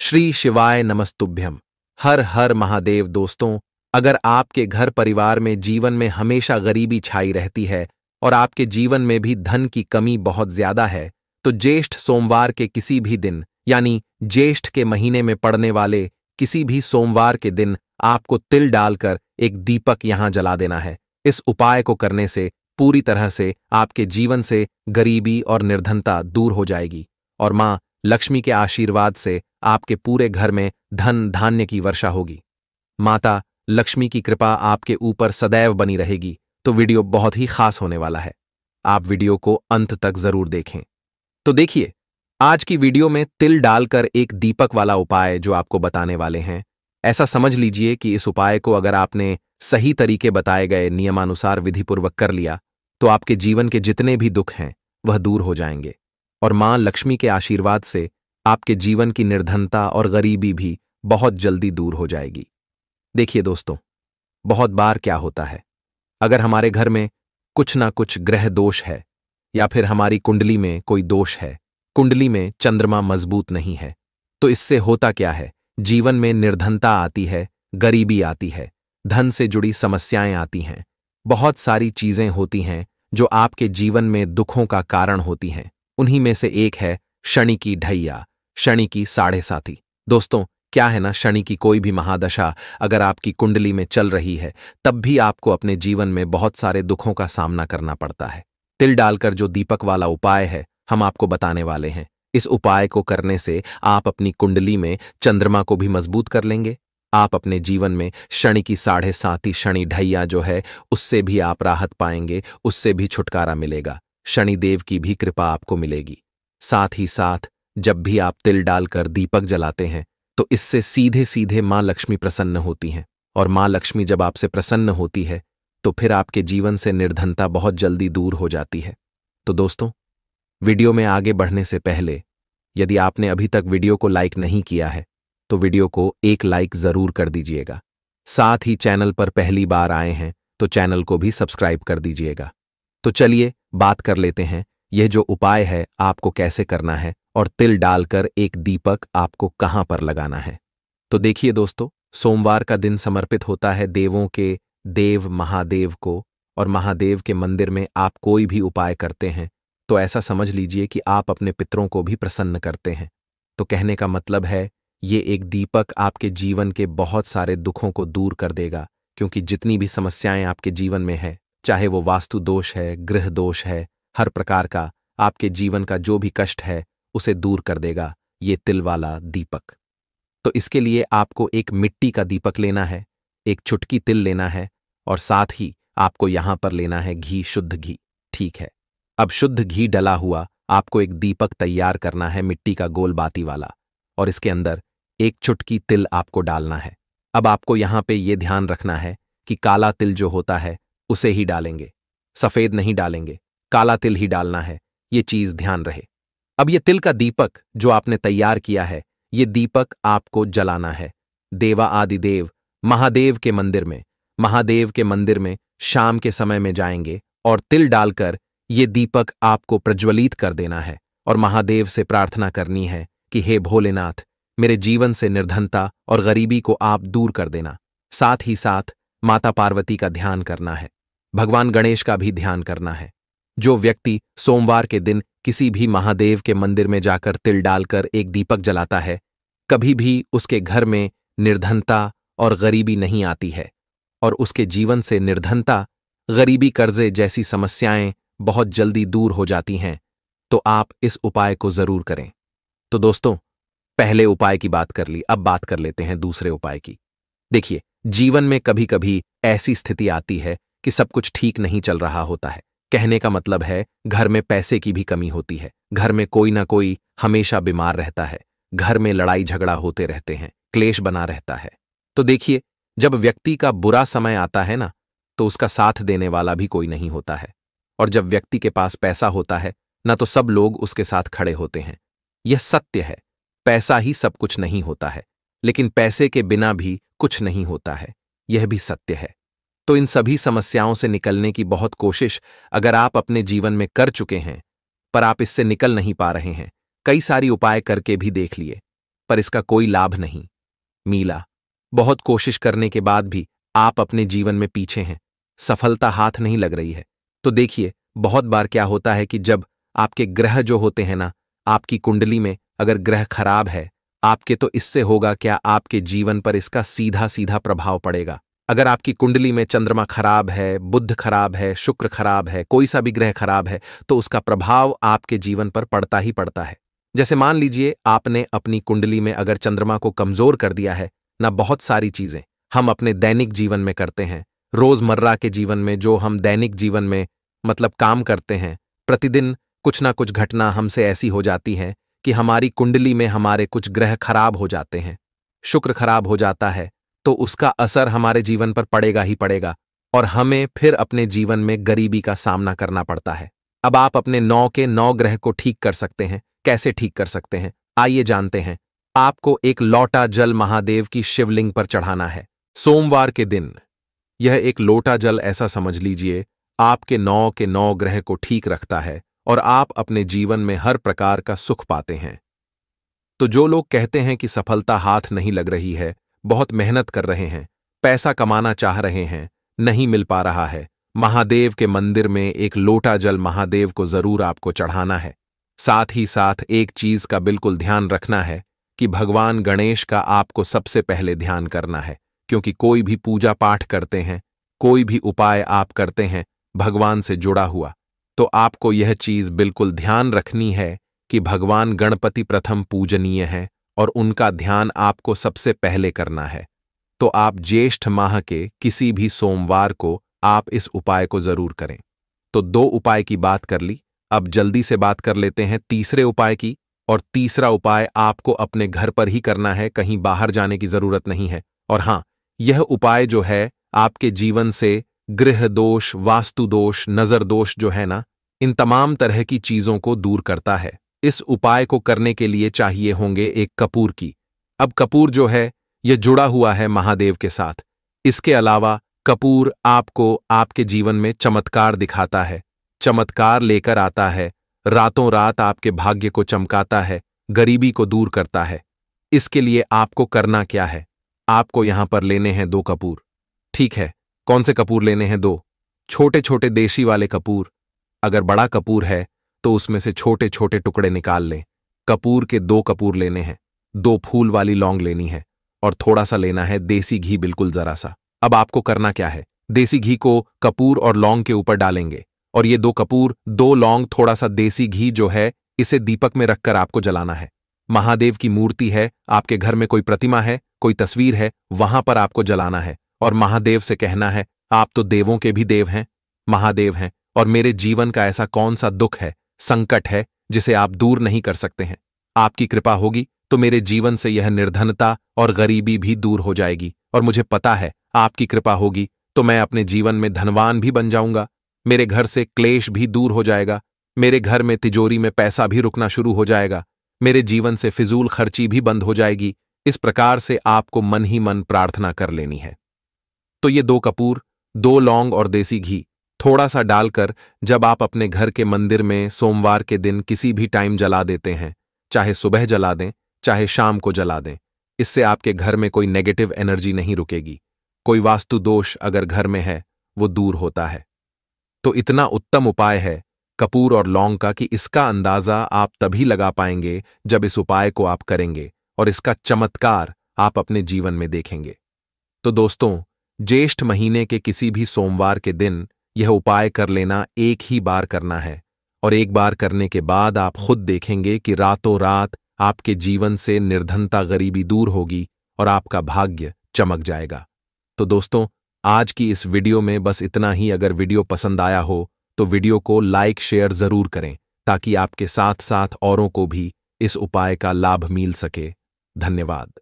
श्री शिवाय नमस्तुभ्यम। हर हर महादेव। दोस्तों, अगर आपके घर परिवार में जीवन में हमेशा गरीबी छाई रहती है और आपके जीवन में भी धन की कमी बहुत ज्यादा है, तो ज्येष्ठ सोमवार के किसी भी दिन यानी ज्येष्ठ के महीने में पड़ने वाले किसी भी सोमवार के दिन आपको तिल डालकर एक दीपक यहां जला देना है। इस उपाय को करने से पूरी तरह से आपके जीवन से गरीबी और निर्धनता दूर हो जाएगी और मां लक्ष्मी के आशीर्वाद से आपके पूरे घर में धन धान्य की वर्षा होगी। माता लक्ष्मी की कृपा आपके ऊपर सदैव बनी रहेगी। तो वीडियो बहुत ही खास होने वाला है, आप वीडियो को अंत तक जरूर देखें। तो देखिए, आज की वीडियो में तिल डालकर एक दीपक वाला उपाय जो आपको बताने वाले हैं, ऐसा समझ लीजिए कि इस उपाय को अगर आपने सही तरीके बताए गए नियमानुसार विधिपूर्वक कर लिया तो आपके जीवन के जितने भी दुख हैं वह दूर हो जाएंगे और मां लक्ष्मी के आशीर्वाद से आपके जीवन की निर्धनता और गरीबी भी बहुत जल्दी दूर हो जाएगी। देखिए दोस्तों, बहुत बार क्या होता है, अगर हमारे घर में कुछ ना कुछ ग्रह दोष है या फिर हमारी कुंडली में कोई दोष है, कुंडली में चंद्रमा मजबूत नहीं है, तो इससे होता क्या है, जीवन में निर्धनता आती है, गरीबी आती है, धन से जुड़ी समस्याएं आती हैं, बहुत सारी चीजें होती हैं जो आपके जीवन में दुखों का कारण होती हैं। उन्हीं में से एक है शनि की ढैया, शनि की साढ़े साथी। दोस्तों, क्या है ना, शनि की कोई भी महादशा अगर आपकी कुंडली में चल रही है तब भी आपको अपने जीवन में बहुत सारे दुखों का सामना करना पड़ता है। तिल डालकर जो दीपक वाला उपाय है हम आपको बताने वाले हैं। इस उपाय को करने से आप अपनी कुंडली में चंद्रमा को भी मजबूत कर लेंगे। आप अपने जीवन में शनि की साढ़े साथी शनि ढैया जो है उससे भी आप राहत पाएंगे, उससे भी छुटकारा मिलेगा, शनिदेव की भी कृपा आपको मिलेगी। साथ ही साथ जब भी आप तिल डालकर दीपक जलाते हैं तो इससे सीधे सीधे मां लक्ष्मी प्रसन्न होती हैं और मां लक्ष्मी जब आपसे प्रसन्न होती है तो फिर आपके जीवन से निर्धनता बहुत जल्दी दूर हो जाती है। तो दोस्तों, वीडियो में आगे बढ़ने से पहले यदि आपने अभी तक वीडियो को लाइक नहीं किया है तो वीडियो को एक लाइक जरूर कर दीजिएगा। साथ ही चैनल पर पहली बार आए हैं तो चैनल को भी सब्सक्राइब कर दीजिएगा। तो चलिए बात कर लेते हैं, यह जो उपाय है आपको कैसे करना है और तिल डालकर एक दीपक आपको कहां पर लगाना है। तो देखिए दोस्तों, सोमवार का दिन समर्पित होता है देवों के देव महादेव को, और महादेव के मंदिर में आप कोई भी उपाय करते हैं तो ऐसा समझ लीजिए कि आप अपने पितरों को भी प्रसन्न करते हैं। तो कहने का मतलब है, ये एक दीपक आपके जीवन के बहुत सारे दुखों को दूर कर देगा, क्योंकि जितनी भी समस्याएं आपके जीवन में है, चाहे वो वास्तु दोष है, गृह दोष है, हर प्रकार का आपके जीवन का जो भी कष्ट है उसे दूर कर देगा ये तिल वाला दीपक। तो इसके लिए आपको एक मिट्टी का दीपक लेना है, एक चुटकी तिल लेना है और साथ ही आपको यहां पर लेना है घी, शुद्ध घी। ठीक है, अब शुद्ध घी डला हुआ आपको एक दीपक तैयार करना है मिट्टी का गोल बाती वाला, और इसके अंदर एक चुटकी तिल आपको डालना है। अब आपको यहां पे ये ध्यान रखना है कि काला तिल जो होता है उसे ही डालेंगे, सफेद नहीं डालेंगे, काला तिल ही डालना है, ये चीज ध्यान रहे। अब ये तिल का दीपक जो आपने तैयार किया है, ये दीपक आपको जलाना है देवा आदिदेव महादेव के मंदिर में। महादेव के मंदिर में शाम के समय में जाएंगे और तिल डालकर ये दीपक आपको प्रज्वलित कर देना है और महादेव से प्रार्थना करनी है कि हे भोलेनाथ, मेरे जीवन से निर्धनता और गरीबी को आप दूर कर देना। साथ ही साथ माता पार्वती का ध्यान करना है, भगवान गणेश का भी ध्यान करना है। जो व्यक्ति सोमवार के दिन किसी भी महादेव के मंदिर में जाकर तिल डालकर एक दीपक जलाता है, कभी भी उसके घर में निर्धनता और गरीबी नहीं आती है और उसके जीवन से निर्धनता, गरीबी, कर्जे जैसी समस्याएं बहुत जल्दी दूर हो जाती हैं। तो आप इस उपाय को जरूर करें। तो दोस्तों, पहले उपाय की बात कर ली, अब बात कर लेते हैं दूसरे उपाय की। देखिए, जीवन में कभी कभी ऐसी स्थिति आती है कि सब कुछ ठीक नहीं चल रहा होता है। कहने का मतलब है, घर में पैसे की भी कमी होती है, घर में कोई ना कोई हमेशा बीमार रहता है, घर में लड़ाई झगड़ा होते रहते हैं, क्लेश बना रहता है। तो देखिए, जब व्यक्ति का बुरा समय आता है ना, तो उसका साथ देने वाला भी कोई नहीं होता है, और जब व्यक्ति के पास पैसा होता है ना, तो सब लोग उसके साथ खड़े होते हैं। यह सत्य है, पैसा ही सब कुछ नहीं होता है, लेकिन पैसे के बिना भी कुछ नहीं होता है, यह भी सत्य है। तो इन सभी समस्याओं से निकलने की बहुत कोशिश अगर आप अपने जीवन में कर चुके हैं, पर आप इससे निकल नहीं पा रहे हैं, कई सारी उपाय करके भी देख लिए, पर इसका कोई लाभ नहीं। मीला, बहुत कोशिश करने के बाद भी आप अपने जीवन में पीछे हैं, सफलता हाथ नहीं लग रही है। तो देखिए, बहुत बार क्या होता है कि जब आपके ग्रह जो होते हैं ना, आपकी कुंडली में अगर ग्रह खराब है आपके, तो इससे होगा क्या, आपके जीवन पर इसका सीधा सीधा प्रभाव पड़ेगा। अगर आपकी कुंडली में चंद्रमा खराब है, बुध खराब है, शुक्र खराब है, कोई सा भी ग्रह खराब है, तो उसका प्रभाव आपके जीवन पर पड़ता ही पड़ता है। जैसे मान लीजिए आपने अपनी कुंडली में अगर चंद्रमा को कमजोर कर दिया है ना, बहुत सारी चीजें हम अपने दैनिक जीवन में करते हैं, रोजमर्रा के जीवन में जो हम दैनिक जीवन में मतलब काम करते हैं, प्रतिदिन कुछ ना कुछ घटना हमसे ऐसी हो जाती है कि हमारी कुंडली में हमारे कुछ ग्रह खराब हो जाते हैं, शुक्र खराब हो जाता है, तो उसका असर हमारे जीवन पर पड़ेगा ही पड़ेगा और हमें फिर अपने जीवन में गरीबी का सामना करना पड़ता है। अब आप अपने 9 के 9 ग्रह को ठीक कर सकते हैं। कैसे ठीक कर सकते हैं, आइए जानते हैं। आपको एक लोटा जल महादेव की शिवलिंग पर चढ़ाना है सोमवार के दिन। यह एक लोटा जल ऐसा समझ लीजिए आपके 9 के 9 ग्रह को ठीक रखता है और आप अपने जीवन में हर प्रकार का सुख पाते हैं। तो जो लोग कहते हैं कि सफलता हाथ नहीं लग रही है, बहुत मेहनत कर रहे हैं, पैसा कमाना चाह रहे हैं, नहीं मिल पा रहा है, महादेव के मंदिर में एक लोटा जल महादेव को जरूर आपको चढ़ाना है। साथ ही साथ एक चीज का बिल्कुल ध्यान रखना है कि भगवान गणेश का आपको सबसे पहले ध्यान करना है, क्योंकि कोई भी पूजा पाठ करते हैं, कोई भी उपाय आप करते हैं भगवान से जुड़ा हुआ, तो आपको यह चीज बिल्कुल ध्यान रखनी है कि भगवान गणपति प्रथम पूजनीय हैं और उनका ध्यान आपको सबसे पहले करना है। तो आप ज्येष्ठ माह के किसी भी सोमवार को आप इस उपाय को जरूर करें। तो 2 उपाय की बात कर ली, अब जल्दी से बात कर लेते हैं तीसरे उपाय की। और तीसरा उपाय आपको अपने घर पर ही करना है, कहीं बाहर जाने की जरूरत नहीं है। और हां, यह उपाय जो है आपके जीवन से गृह दोष, वास्तु दोष, नजर दोष जो है ना, इन तमाम तरह की चीजों को दूर करता है। इस उपाय को करने के लिए चाहिए होंगे एक कपूर की। अब कपूर जो है यह जुड़ा हुआ है महादेव के साथ। इसके अलावा कपूर आपको आपके जीवन में चमत्कार दिखाता है, चमत्कार लेकर आता है, रातों रात आपके भाग्य को चमकाता है, गरीबी को दूर करता है। इसके लिए आपको करना क्या है, आपको यहां पर लेने हैं 2 कपूर। ठीक है, कौन से कपूर लेने हैं? 2 छोटे छोटे देशी वाले कपूर। अगर बड़ा कपूर है तो उसमें से छोटे छोटे टुकड़े निकाल लें। कपूर के 2 कपूर लेने हैं, 2 फूल वाली लौंग लेनी है और थोड़ा सा लेना है देसी घी, बिल्कुल जरा सा। अब आपको करना क्या है, देसी घी को कपूर और लौंग के ऊपर डालेंगे और ये 2 कपूर, 2 लौंग, थोड़ा सा देसी घी जो है, इसे दीपक में रखकर आपको जलाना है। महादेव की मूर्ति है, आपके घर में कोई प्रतिमा है, कोई तस्वीर है, वहां पर आपको जलाना है और महादेव से कहना है, आप तो देवों के भी देव हैं, महादेव हैं, और मेरे जीवन का ऐसा कौन सा दुख है, संकट है जिसे आप दूर नहीं कर सकते हैं। आपकी कृपा होगी तो मेरे जीवन से यह निर्धनता और गरीबी भी दूर हो जाएगी और मुझे पता है आपकी कृपा होगी तो मैं अपने जीवन में धनवान भी बन जाऊंगा, मेरे घर से क्लेश भी दूर हो जाएगा, मेरे घर में तिजोरी में पैसा भी रुकना शुरू हो जाएगा, मेरे जीवन से फिजूल खर्ची भी बंद हो जाएगी। इस प्रकार से आपको मन ही मन प्रार्थना कर लेनी है। तो ये 2 कपूर, 2 लौंग और देसी घी थोड़ा सा डालकर जब आप अपने घर के मंदिर में सोमवार के दिन किसी भी टाइम जला देते हैं, चाहे सुबह जला दें, चाहे शाम को जला दें, इससे आपके घर में कोई नेगेटिव एनर्जी नहीं रुकेगी। कोई वास्तु दोष अगर घर में है वो दूर होता है। तो इतना उत्तम उपाय है कपूर और लौंग का कि इसका अंदाजा आप तभी लगा पाएंगे जब इस उपाय को आप करेंगे और इसका चमत्कार आप अपने जीवन में देखेंगे। तो दोस्तों, ज्येष्ठ महीने के किसी भी सोमवार के दिन यह उपाय कर लेना, एक ही बार करना है और एक बार करने के बाद आप खुद देखेंगे कि रातों रात आपके जीवन से निर्धनता, गरीबी दूर होगी और आपका भाग्य चमक जाएगा। तो दोस्तों, आज की इस वीडियो में बस इतना ही। अगर वीडियो पसंद आया हो तो वीडियो को लाइक शेयर जरूर करें ताकि आपके साथ साथ औरों को भी इस उपाय का लाभ मिल सके। धन्यवाद।